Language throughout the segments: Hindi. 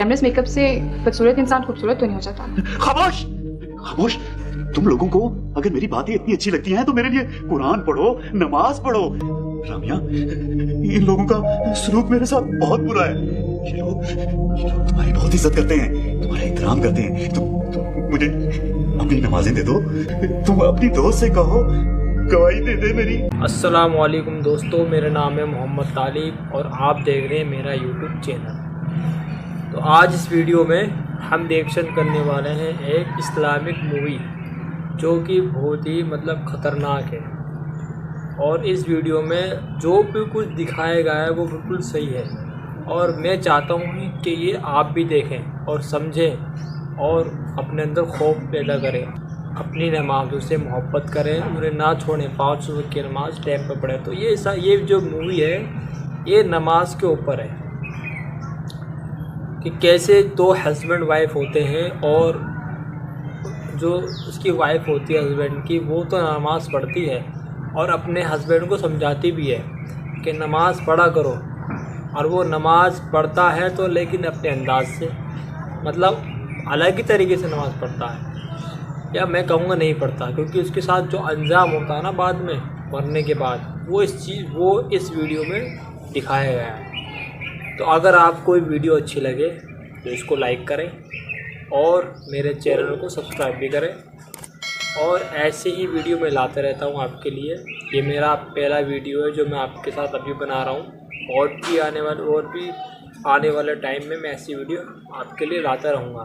ग्लैमरस मेकअप से बदसूरत इंसान खूबसूरत तो नहीं हो जाता। खामोश खामोश। तुम लोगों को अगर मेरी बातें इतनी अच्छी लगती हैं तो मेरे लिए कुरान पढ़ो, नमाज पढ़ो। रामिया, इन लोगों का सलूक मेरे साथ बहुत बुरा है। ये लोग तुम्हारी बहुत इज्जत करते हैं, तुम्हारा एहतराम करते हैं। तुम मुझे अपनी नमाजें दे दो। तुम अपनी दोस्त से कहो गवाही दे दे मेरी। अस्सलाम वालेकुम दोस्तों, मेरा नाम है मोहम्मद तालिब और आप देख रहे हैं मेरा यूट्यूब चैनल। तो आज इस वीडियो में हम रिएक्शन करने वाले हैं एक इस्लामिक मूवी जो कि बहुत ही ख़तरनाक है। और इस वीडियो में जो भी कुछ दिखाया गया है वो बिल्कुल सही है और मैं चाहता हूँ कि ये आप भी देखें और समझें और अपने अंदर खौफ पैदा करें, अपनी नमाज़ों से मोहब्बत करें, उन्हें ना छोड़ें, 5 वक्त की नमाज टाइम पर पढ़ें। तो ये जो मूवी है ये नमाज के ऊपर है कि कैसे 2 हस्बैंड वाइफ होते हैं और जो उसकी वाइफ होती है हस्बैंड की, वो तो नमाज़ पढ़ती है और अपने हस्बैंड को समझाती भी है कि नमाज़ पढ़ा करो। और वो नमाज़ पढ़ता है तो लेकिन अपने अंदाज से, अलग ही तरीके से नमाज़ पढ़ता है, या मैं कहूँगा नहीं पढ़ता, क्योंकि उसके साथ जो अंजाम होता है ना बाद में मरने के बाद, वो इस वीडियो में दिखाया गया है। तो अगर आपको ये वीडियो अच्छी लगे तो इसको लाइक करें और मेरे चैनल को सब्सक्राइब भी करें। और ऐसे ही वीडियो मैं लाते रहता हूँ आपके लिए। ये मेरा पहला वीडियो है जो मैं आपके साथ अभी बना रहा हूँ, और भी आने वाले टाइम में मैं ऐसी वीडियो आपके लिए लाता रहूँगा।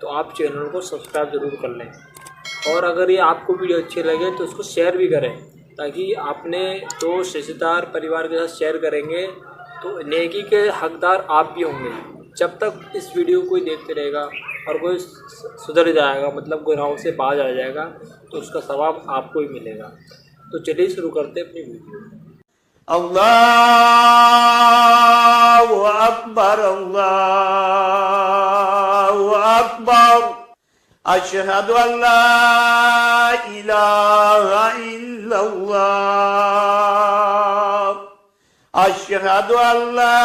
तो आप चैनल को सब्सक्राइब ज़रूर कर लें और अगर ये आपको वीडियो अच्छी लगे तो उसको शेयर भी करें, ताकि अपने दोस्त, रिश्तेदार, परिवार के साथ शेयर करेंगे तो नेकी के हकदार आप भी होंगे। जब तक इस वीडियो को कोई देखते रहेगा और कोई सुधर जाएगा, गुनाहों से बाज आ जाएगा, तो उसका सवाब आपको ही मिलेगा। तो चलिए शुरू करते हैं अपनी वीडियो। अल्लाहु अकबर, अल्लाहु अकबर। अशहदु अल्ला इलाहा इल्लल्लाह, अशहदु अल्ला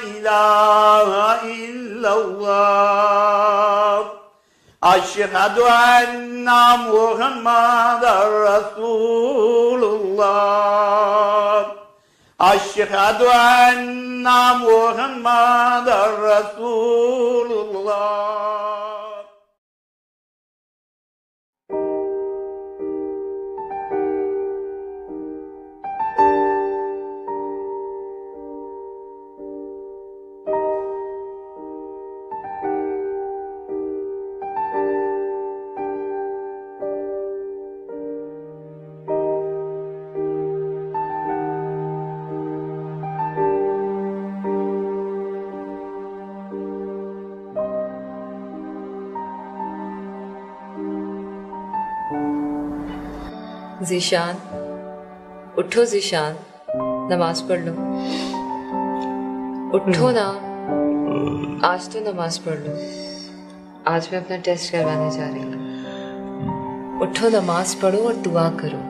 इलाहा इल्लल्लाह, अशहदु अन्ना मुहम्मदर रसूलुल्लाह, अशहदु अन्ना मुहम्मदर रसूलुल्लाह। ज़ीशान, उठो ज़ीशान, नमाज पढ़ लो। उठो ना, आज तो नमाज पढ़ लो। आज मैं अपना टेस्ट करवाने जा रही हूँ। उठो, नमाज पढ़ो और दुआ करो।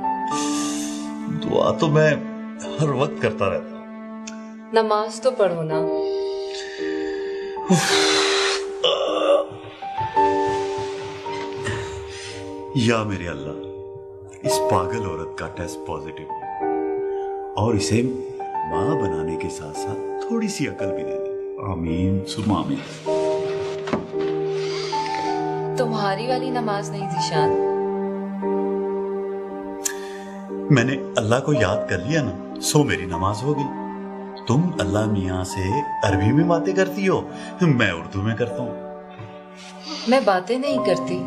दुआ तो मैं हर वक्त करता रहता हूँ। नमाज तो पढ़ो ना। या मेरे अल्लाह, इस पागल औरत का टेस्ट पॉजिटिव है और इसे माँ बनाने के साथ साथ थोड़ी सी अकल भी दे दे। आमीन सुम्मा आमीन। तुम्हारी वाली नमाज नहीं ज़ीशान। मैंने अल्लाह को याद कर लिया ना, सो मेरी नमाज हो गई। तुम अल्लाह मियाँ से अरबी में बातें करती हो, मैं उर्दू में करता हूँ। मैं बातें नहीं करती,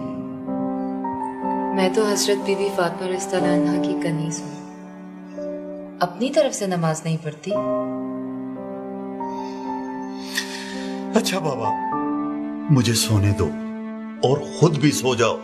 मैं तो हजरत बीबी फातिमा रज़ियल्लाहु अन्हा की कनीज़ हूँ। अपनी तरफ से नमाज नहीं पढ़ती। अच्छा बाबा, मुझे सोने दो और खुद भी सो जाओ।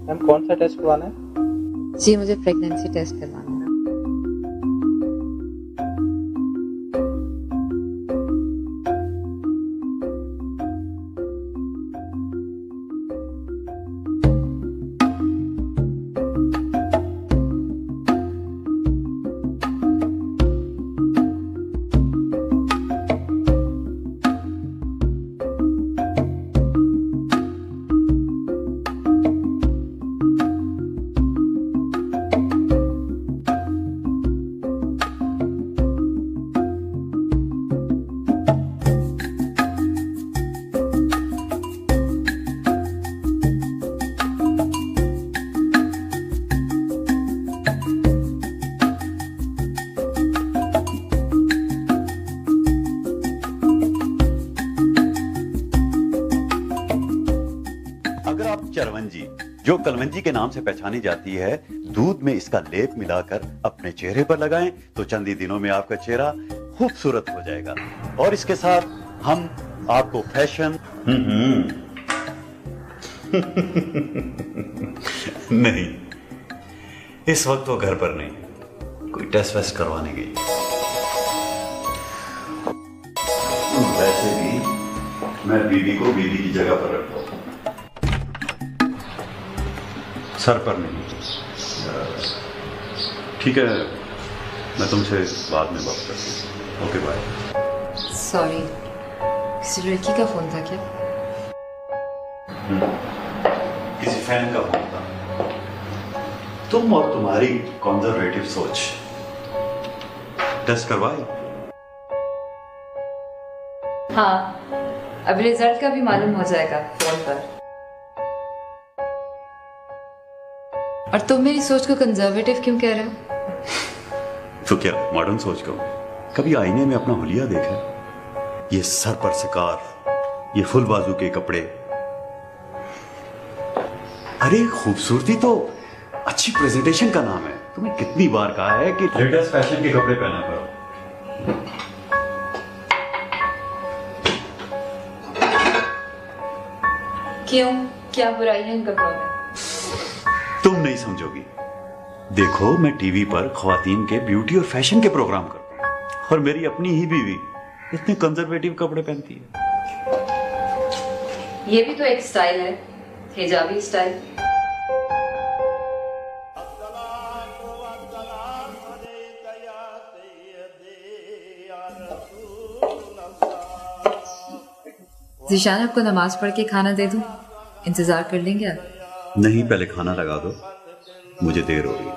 मैम कौन सा टेस्ट करवाना है? जी मुझे प्रेगनेंसी टेस्ट करवाना है। चरवंजी, जो कलवंजी के नाम से पहचानी जाती है, दूध में इसका लेप मिलाकर अपने चेहरे पर लगाएं तो चंद ही दिनों में आपका चेहरा खूबसूरत हो जाएगा। और इसके साथ हम आपको फैशन नहीं, इस वक्त वो घर पर नहीं, कोई टेस्ट वेस्ट करवाने गई। वैसे भी मैं बीवी को बीवी की जगह पर रखता हूं, सर पर नहीं। ठीक है, मैं तुमसे बाद में बात करती हूँ। Okay bye. सॉरी, किसी लड़की का फोन था क्या? किसी फैन का फोन था। तुम और तुम्हारी कंजर्वेटिव सोच। टेस्ट करवाए? हाँ, अब रिजल्ट का भी मालूम हो जाएगा फोन पर। और तुम मेरी सोच को कंजर्वेटिव क्यों कह रहे हो? तो क्या मॉडर्न सोच को? कभी आईने में अपना हुलिया देखा? ये सर पर सिकार, ये फुल बाजू के कपड़े। अरे खूबसूरती तो अच्छी प्रेजेंटेशन का नाम है। तुम्हें कितनी बार कहा है कि लेटेस्ट फैशन के कपड़े पहना करो। क्यों, क्या बुराई है इन कपड़ों में? तुम नहीं समझोगी। देखो, मैं टीवी पर ख्वातीन के ब्यूटी और फैशन के प्रोग्राम करता हूं, और मेरी अपनी ही बीवी इतने कंजर्वेटिव कपड़े पहनती है। ये भी तो एक स्टाइल है, हिजाबी स्टाइल। ज़ीशान, आपको नमाज पढ़ के खाना दे दूं? इंतजार कर लेंगे आप? नहीं, पहले खाना लगा दो, मुझे देर हो रही है।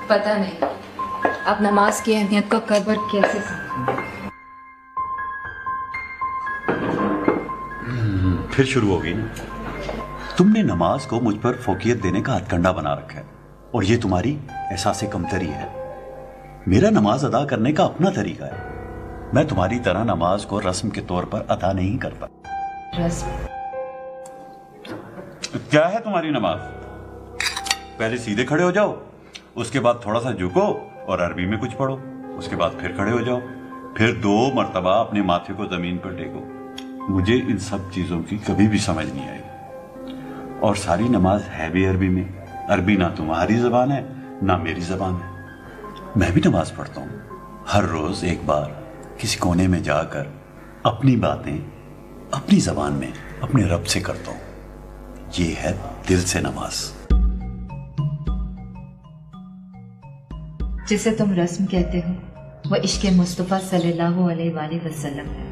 पता नहीं आप नमाज की अहमियत को कब और कैसे फिर शुरू होगी ना। तुमने नमाज को मुझ पर फोकियत देने का हथकंडा बना रखा है, और ये तुम्हारी एहसास कमतरी है। मेरा नमाज अदा करने का अपना तरीका है। मैं तुम्हारी तरह नमाज को रस्म के तौर पर अदा नहीं करता। रस्म? क्या है तुम्हारी नमाज? पहले सीधे खड़े हो जाओ, उसके बाद थोड़ा सा झुको और अरबी में कुछ पढ़ो, उसके बाद फिर खड़े हो जाओ, फिर 2 मर्तबा अपने माथे को जमीन पर टेको। मुझे इन सब चीजों की कभी भी समझ नहीं आई। और सारी नमाज है भी अरबी में। अरबी ना तुम्हारी जबान है ना मेरी जबान है। मैं भी नमाज पढ़ता हूँ, हर रोज एक बार किसी कोने में जाकर अपनी बातें अपनी जबान में अपने रब से करता हूँ। ये है दिल से नमाज। जिसे तुम रस्म कहते हो वो इश्क़ मुस्तफ़ा सल्लल्लाहु अलैहि वसल्लम है।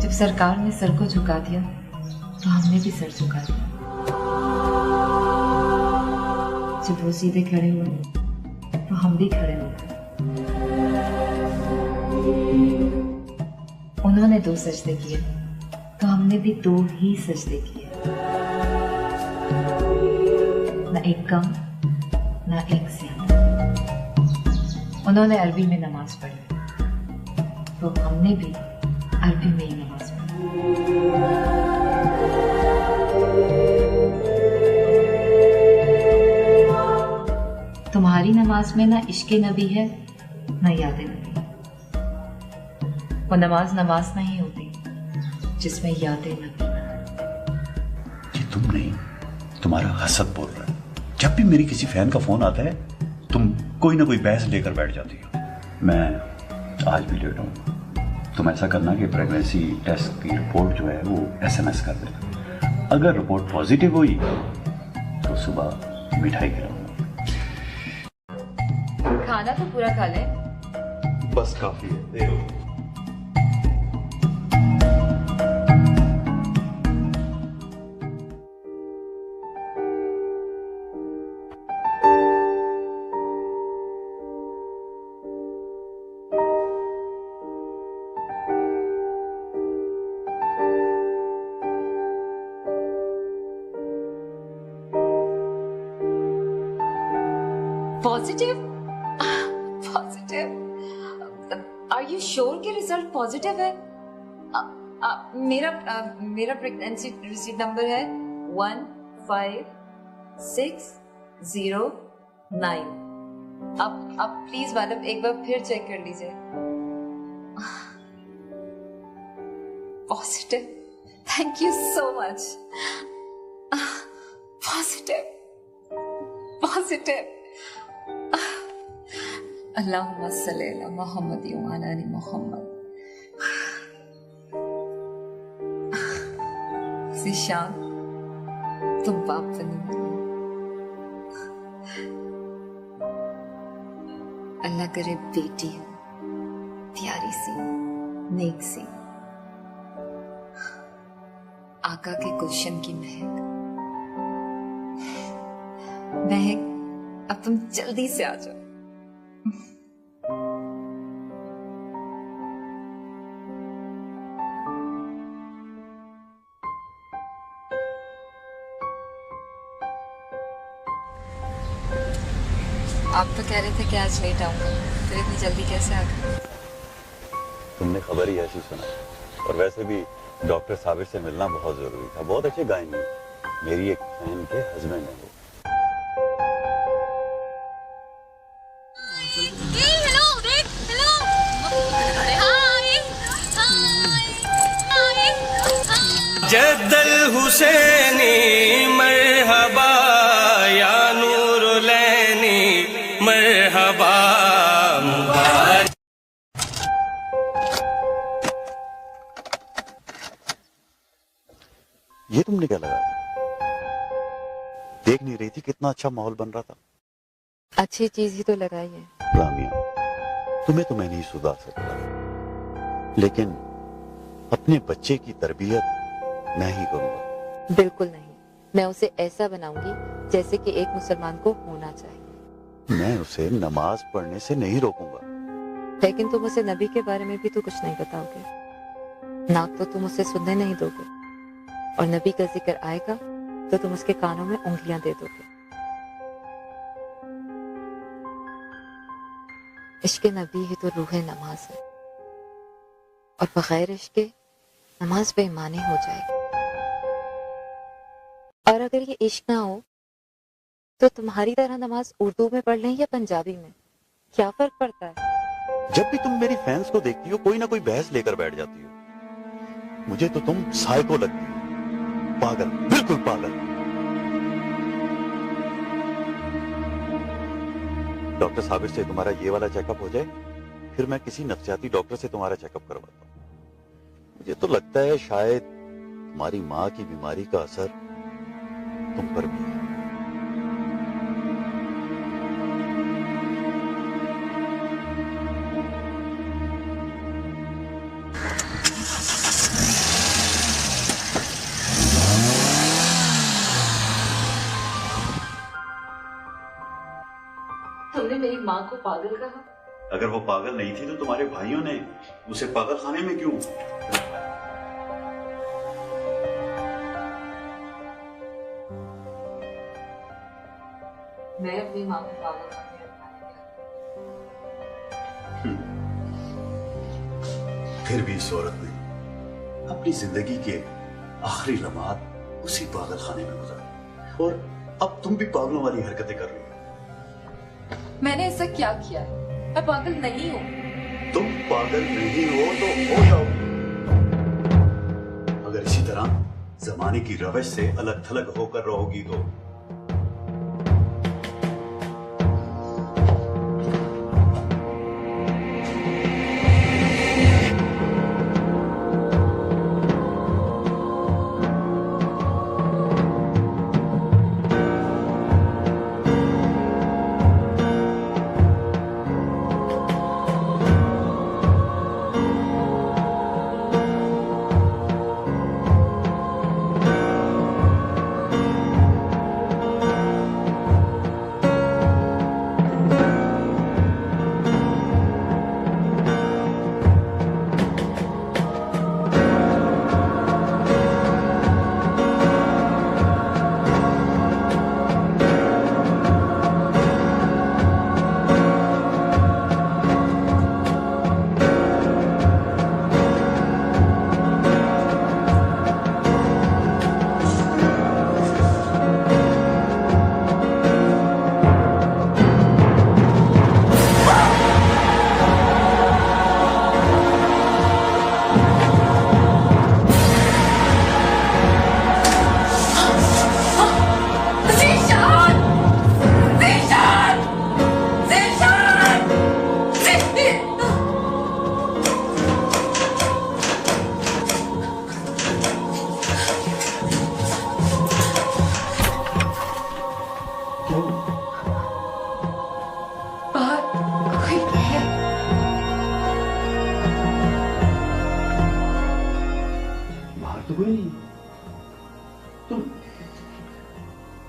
जब सरकार ने सर को झुका दिया तो हमने भी सर झुका दिया। जब वो सीधे खड़े हुए तो हम भी खड़े हो गए। उन्होंने 2 सजदे किए तो हमने भी 2 ही सजदे किए। न एक कम न एक ज्यादा। उन्होंने अरबी में नमाज पढ़ी तो हमने भी अरबी में ही नमाज पढ़ी। तुम्हारी नमाज में ना इश्क़ नबी है ना याद नबी। वो नमाज नमाज नहीं होती जिसमें याद नबी। ये तुम नहीं, तुम्हारा हसद बोल रहा है। जब भी मेरी किसी फैन का फोन आता है तुम कोई ना कोई बहस लेकर बैठ जाती हो। मैं आज भी लेट हूँ। तुम ऐसा करना कि प्रेगनेंसी टेस्ट की रिपोर्ट जो है वो SMS कर देना। अगर रिपोर्ट पॉजिटिव हुई तो सुबह मिठाई खिलाऊंगा। खाना तो पूरा खा ले। बस काफी है, देखो। Positive? Positive? Are you sure कि रिजल्ट पॉजिटिव है? मेरा प्रेगनेंसी रिसीट नंबर है 15609। अब प्लीज मैडम एक बार फिर चेक कर लीजिए। Positive? Thank you so much. Positive, positive. अल्लाहुम्मा सल्ली अला मुहम्मद व अला आलि मुहम्मद। ज़ीशान, तुम बाप बनी। अल्लाह करे बेटी हो, प्यारी सी, नेक सी, आका के गुलशन की महक। महक, अब तुम जल्दी से आ जाओ। आप तो कह रहे थे कि आज लेट आऊंगा, फिर इतनी जल्दी कैसे आ गए? तुमने खबर ही ऐसी सुना, और वैसे भी डॉक्टर साबिर से मिलना बहुत जरूरी था। बहुत अच्छे गायन है, मेरी एक फैन के हस्बैंड है वो। जद्दल हुसैनी मरहबा या नूर लैनी मरहबा मुबारक। ये तुमने क्या लगा? देख नहीं रही थी कितना अच्छा माहौल बन रहा था? अच्छी चीज ही तो लगाई है। रामिया, तुम्हें तो मैं नहीं सुधार सकता, लेकिन अपने बच्चे की तरबियत मैं ही करूंगा। बिल्कुल नहीं, मैं उसे ऐसा बनाऊंगी जैसे कि एक मुसलमान को होना चाहिए। मैं उसे नमाज पढ़ने से नहीं रोकूंगा। लेकिन तुम उसे नबी के बारे में भी तो कुछ नहीं बताओगे। ना तो तुम उसे सुनने नहीं दोगे, और नबी का जिक्र आएगा तो तुम उसके कानों में उंगलियां दे दोगे। इश्क नबी ही तो रूह नमाज है, और बगैर इश्क नमाज बेईमानी हो जाएगी। और अगर ये इश्क ना हो तो तुम्हारी तरह नमाज उर्दू में पढ़ लें या पंजाबी में, क्या फर्क पड़ता है? जब भी तुम मेरी फैंस को देखती हो कोई ना कोई बहस लेकर बैठ जाती हो। मुझे तो तुम साइको लगती हो, पागल, बिल्कुल पागल। डॉक्टर साबिर से तुम्हारा ये वाला चेकअप हो जाए, फिर मैं किसी नफ्सियाती डॉक्टर से तुम्हारा चेकअप करवाता हूँ। मुझे तो लगता है शायद तुम्हारी माँ की बीमारी का असर तुम पर भी है। तुमने मेरी माँ को पागल कहा? अगर वो पागल नहीं थी तो तुम्हारे भाइयों ने उसे पागल खाने में क्यों? मैं अपनी माँ को पागल खाने फिर भी इस औरत ने अपनी जिंदगी के आखिरी लम्हात उसी पागल खाने में गुजारे, और अब तुम भी पागलों वाली हरकतें कर रही हो। मैंने ऐसा क्या किया है? मैं पागल नहीं हूँ। तुम पागल नहीं हो तो हो जाओगी। अगर इसी तरह जमाने की रवश से अलग थलग होकर रहोगी तो।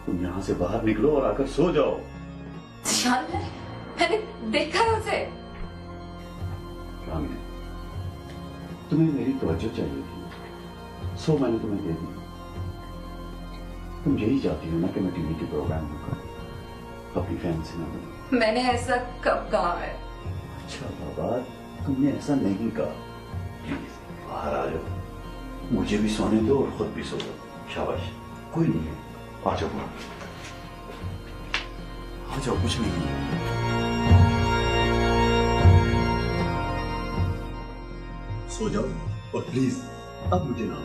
तुम यहां से बाहर निकलो और आकर सो जाओ। मैंने देखा है उसे। रामिया, तुम्हें मेरी तवज्जो चाहिए थी, सो मैंने तुम्हें दे दी। तुम यही चाहती हो ना कि मैं टीवी के प्रोग्राम में करूं, अपनी फैन से ना बनूं। मैंने ऐसा कब कहा है? अच्छा बाबा, तुमने ऐसा नहीं कहा। प्लीज बाहर आ जाओ, मुझे भी सोने दो और खुद भी सो जाओ। शाबाश, कोई नहीं है, आ जाओ आ जाओ, कुछ नहीं है। सो जाओ और प्लीज अब मुझे ना।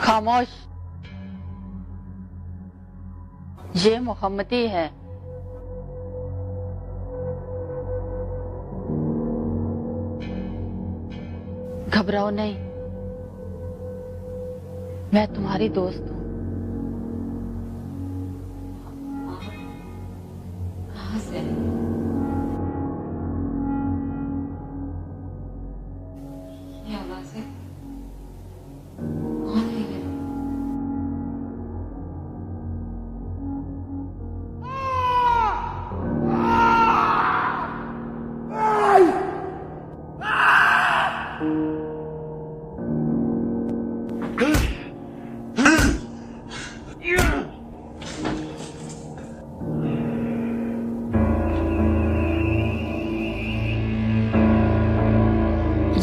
खामोश, ये मोहम्मदी है। घबराओ नहीं, मैं तुम्हारी दोस्त हूँ। कहाँ से? ये आवाज है? कौन है ये?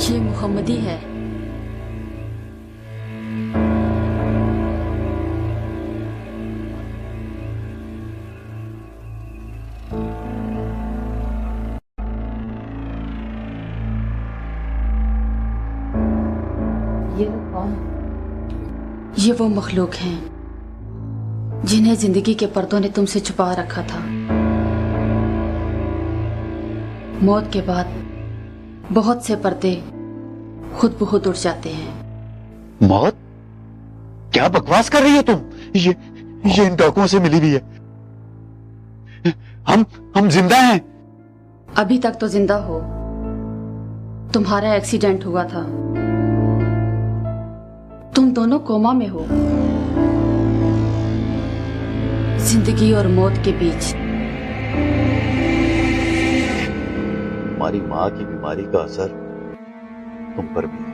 ये मोहम्मदी है। ये वो मखलूक हैं जिन्हें जिंदगी के पर्दों ने तुमसे छुपा रखा था। मौत के बाद बहुत से पर्दे खुद ब खुद उड़ जाते हैं। मौत? क्या बकवास कर रही हो तुम? ये इन डाकुओं से मिली हुई है। हम जिंदा हैं। अभी तक तो जिंदा हो। तुम्हारा एक्सीडेंट हुआ था, तुम दोनों कोमा में हो, जिंदगी और मौत के बीच। हमारी माँ की बीमारी का असर तुम पर भी है।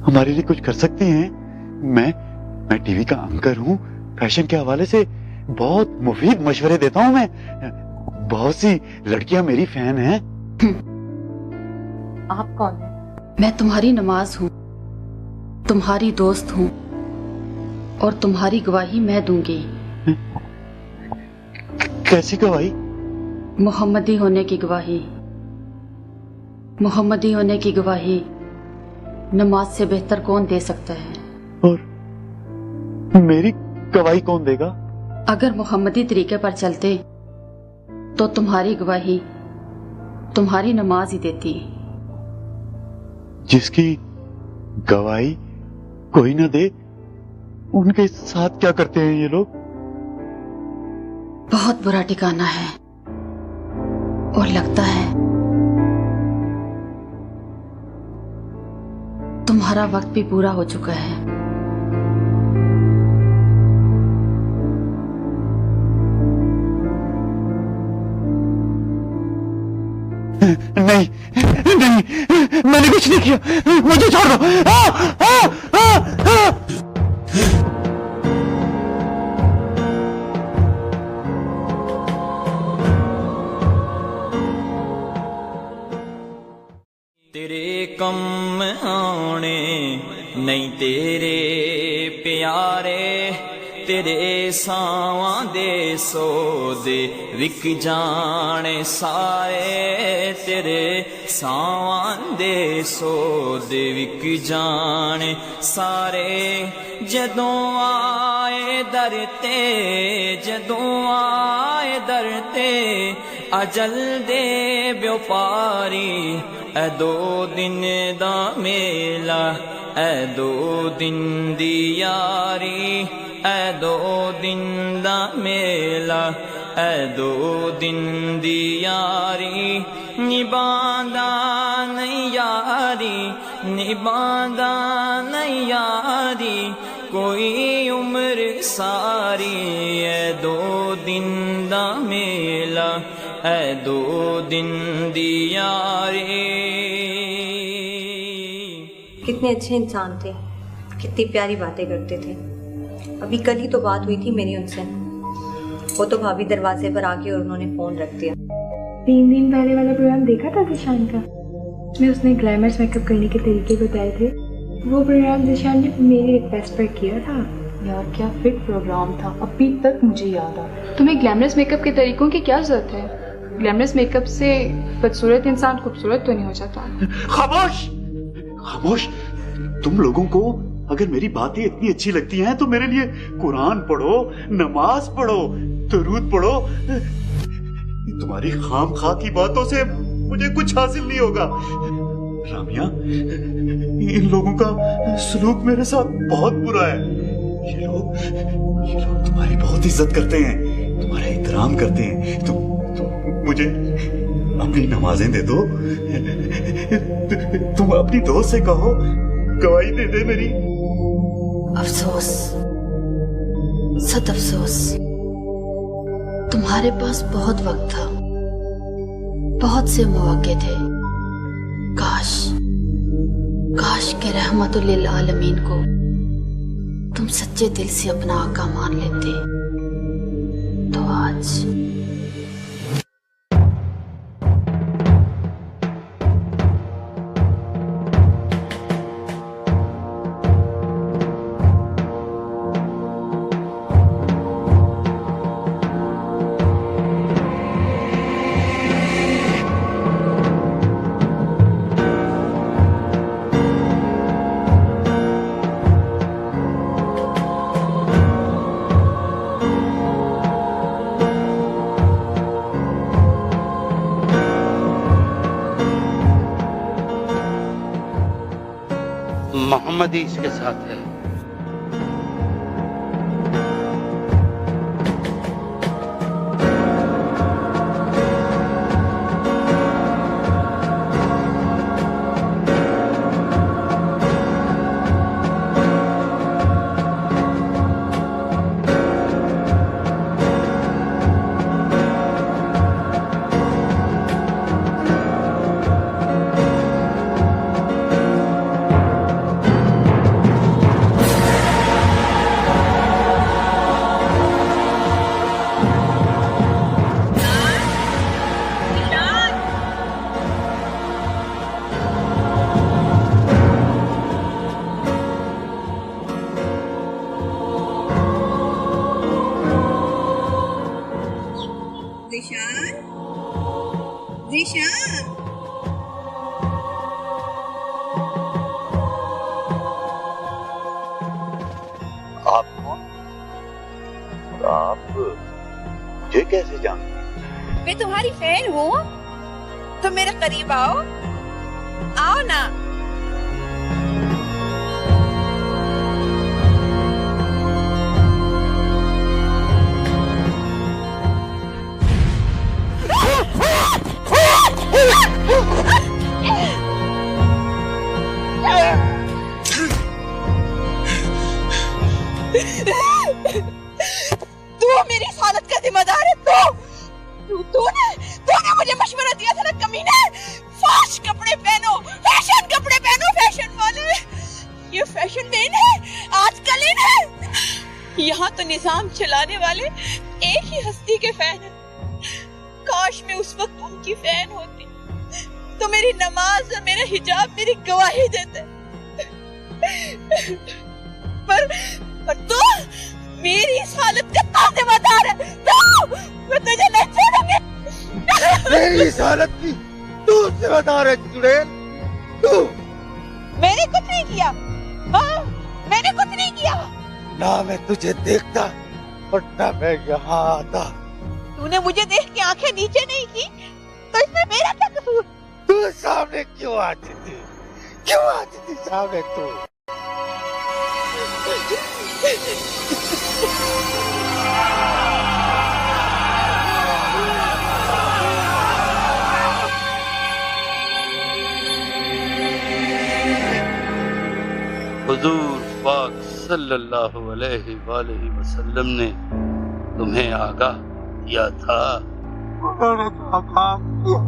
हमारे लिए कुछ कर सकती हैं? मैं टीवी का एंकर हूं। फैशन के हवाले से बहुत मुफीद मशवरे देता हूं मैं। बहुत सी लड़कियां मेरी फैन हैं। आप कौन है? मैं तुम्हारी नमाज हूँ, तुम्हारी दोस्त हूँ और तुम्हारी गवाही मैं दूंगी। कैसी गवाही? मोहम्मदी होने की गवाही। मोहम्मदी होने की गवाही नमाज से बेहतर कौन दे सकता है? और मेरी गवाही कौन देगा? अगर मोहम्मदी तरीके पर चलते तो तुम्हारी गवाही तुम्हारी नमाज ही देती। जिसकी गवाही कोई ना दे, उनके साथ क्या करते हैं ये लोग? बहुत बुरा ठिकाना है और लगता है तुम्हारा वक्त भी पूरा हो चुका है। नहीं नहीं, मैंने कुछ नहीं किया, मुझे छोड़ दो। तेरे कम आने नहीं तेरे प्यारे, तेरे सावां दे सौदे विक जाने सारे, तेरे सावां दे सौदे विक जाने सारे। जदों आए दर ते, जदों आए दर ते अजल दे व्यापारी, ए दो दिन दा मेला, ए दो दिन दी यारी, ए दो दिन दा मेला, ए दो दिन दी यारी। निभांदा नहीं यारी, निभांदा नहीं यारी, कोई उम्र सारी, ए दो दिन दा मेला, ए दो दिन दी यारी। कितने अच्छे इंसान थे, कितनी प्यारी बातें करते थे। अभी कल ही तो बात हुई थी मेरी उनसे। वो तो भाभी दरवाजे पर आके और उन्होंने फोन रख दिया। 3 दिन पहले वाला प्रोग्राम देखा था जिशान का? मैं उसने ग्लैमरस मेकअप करने के तरीके बताए थे। वो प्रोग्राम जिशान ने मेरी रिक्वेस्ट पर किया था। यार क्या फिट प्रोग्राम था, अभी तक मुझे याद आ। तुम्हें ग्लैमरस मेकअप के तरीकों की क्या जरूरत है? ग्लैमरस मेकअप से बदसूरत इंसान खूबसूरत तो नहीं हो जाता। खामोश खामोश। तुम लोगों को अगर मेरी बातें इतनी अच्छी लगती हैं तो मेरे लिए कुरान पढ़ो, नमाज पढ़ो, दरूद पढ़ो। तुम्हारी खामखा की बातों से मुझे कुछ हासिल नहीं होगा। रामिया, इन लोगों का सलूक मेरे साथ बहुत बुरा है। ये लोग तुम्हारी बहुत इज्जत करते हैं, तुम्हारा एहतराम करते हैं। तुम मुझे अपनी नमाजें दे दो। तुम अपनी दोस्त से कहो गवाही दे दे मेरी। अफसोस, सद अफसोस, तुम्हारे पास बहुत वक्त था, बहुत से मौके थे। काश के रहमतुल लिल आलमीन को तुम सच्चे दिल से अपना आका मान लेते तो आज। मोहम्मद ही इसके साथ है। आप कौन? आप मुझे कैसे जानते? मैं तुम्हारी फैन हूँ, तुम मेरे करीब आओ, आओ ना। तू मेरी इस हालत का जिम्मेदार है। तूने मुझे मशवरा दिया था ना कमीने, फाश कपड़े पहनो, फैशन वाले। ये फैशन देन है, आजकल इन है। यहाँ तो निजाम चलाने वाले एक ही हस्ती के फैन है। काश मैं उस वक्त उनकी फैन होती तो मेरी नमाज और मेरा हिजाब मेरी गवाही देते। पर तू मेरी इस हालत का जिम्मेदार है। मैं तुझे नहीं छोड़ूंगी। मेरी इस हालत की तू जिम्मेदार है चुड़ैल। तू। मैंने कुछ नहीं किया। हाँ, मैंने कुछ नहीं किया। ना मैं तुझे देखता और ना मैं यहाँ आता। तूने मुझे देख के आंखें नीचे नहीं की तो इसमें मेरा क्या कसूर? तू सामने क्यों आती थी? क्यों आती थी सामने तू? हुजूर पाक सल्लल्लाहु अलैहि वसल्लम ने तुम्हें आगाह किया था। उन्होंने तो आगाह किया,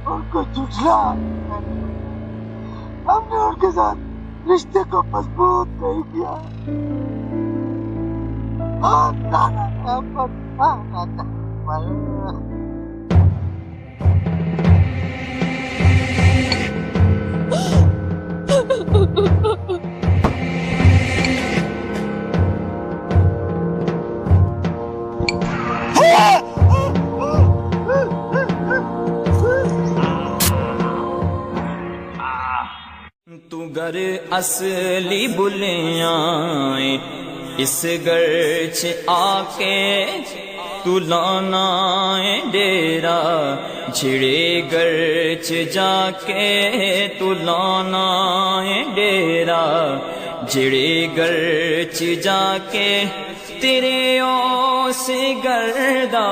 उनको झुठला, हमने उनके साथ रिश्ते को मजबूत नहीं किया। तू गर असली बुलियाए इस घर च आके तू लाना है डेरा, जिड़े घर च जाके तू लाना है डेरा, जिड़े घर च जाके तेरे ओस गर्दा,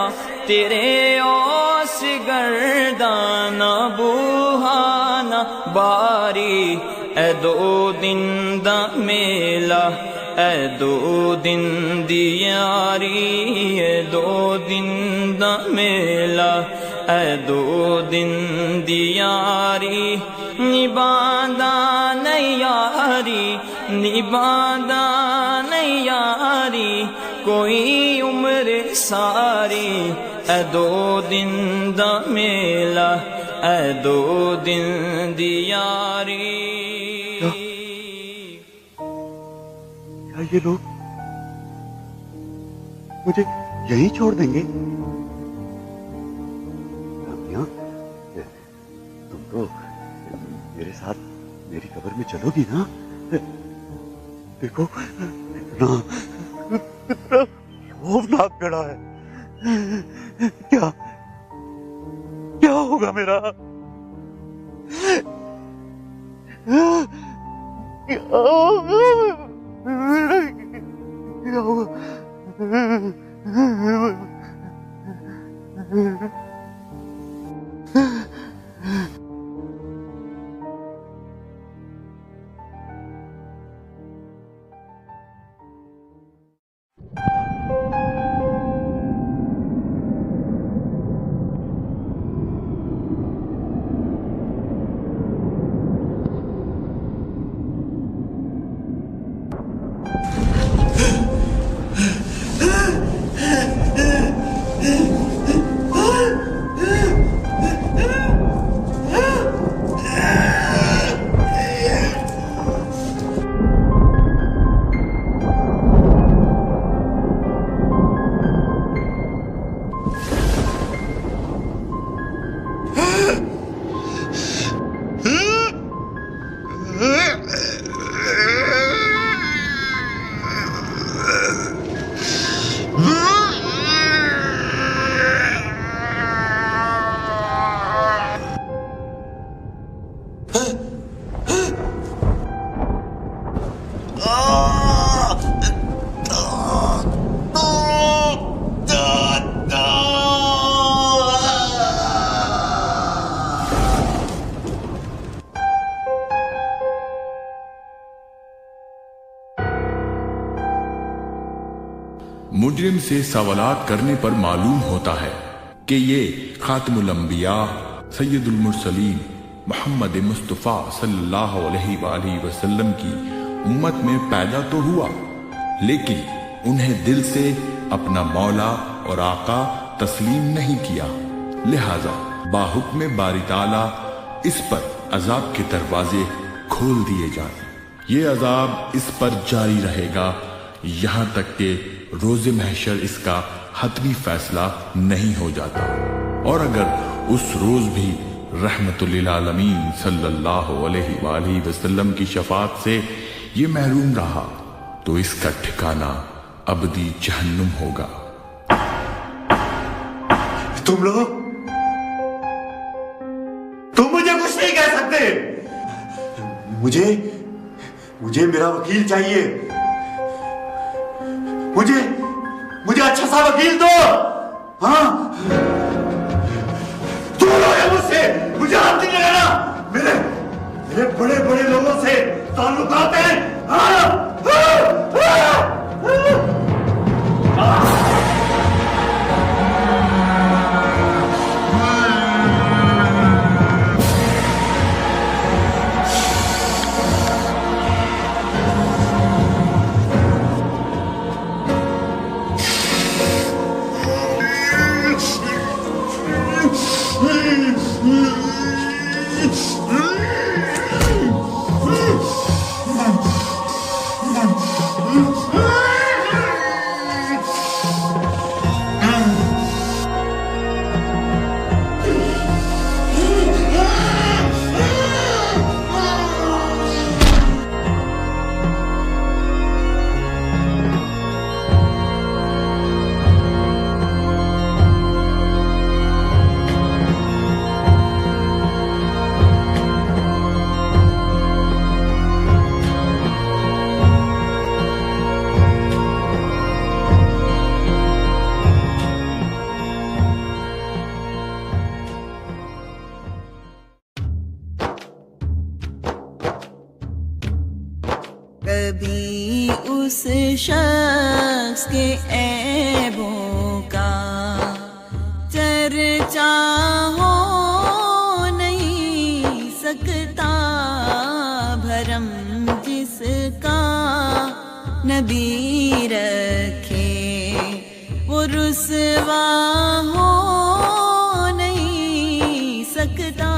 तेरे ओस गर्दा ना बूहा ना बारी, ए दो दिन दा मेला, ए दो दिन दी यारी, ए दो दिन दा मेला, ए दो दिन दी यारी, निभांदा नहीं यारी, निभांदा नहीं यारी, कोई उम्र सारी, ए दो दिन दा मेला, ए दो दिन दी यारी। क्या ये लोग मुझे यहीं छोड़ देंगे? रामिया, तुम तो मेरे साथ मेरी कब्र में चलोगी ना? देखो इतना खौफनाक खड़ा है, क्या क्या होगा मेरा? क्या होगा? मुजरिम से सवालात करने पर मालूम होता है कि ये खातमुल अंबिया सैयदुल मुरसलीन मोहम्मद मुस्तफ़ा सल्लल्लाहु अलैहि वसल्लम की उम्मत में पैदा तो हुआ, लेकिन उन्हें दिल से अपना मौला और आका तस्लीम नहीं किया। लिहाजा बाहुक्म बारी ताला इस पर अजाब के दरवाजे खोल दिए जाते। ये अजाब इस पर जारी रहेगा यहाँ तक कि रोज़े महशर इसका हतमी फैसला नहीं हो जाता। और अगर उस रोज भी रहमतुल लिल आलमीन सल्लल्लाहु अलैहि वसल्लम की शफाअत से ये महरूम रहा तो इसका ठिकाना अबदी जहन्नुम होगा। तुम लोग, तुम मुझे कुछ नहीं कह सकते। मुझे मेरा वकील चाहिए। मुझे अच्छा सा वकील दो। हाँ, दूर हो गया मुझसे, मुझे हाथ नहीं लगाना। मेरे बड़े बड़े लोगों से ताल्लुकात हैं। कभी उस शख्स के ऐबों का चर्चा हो नहीं सकता, भरम जिसका नबी रखे वो रुसवा हो नहीं सकता।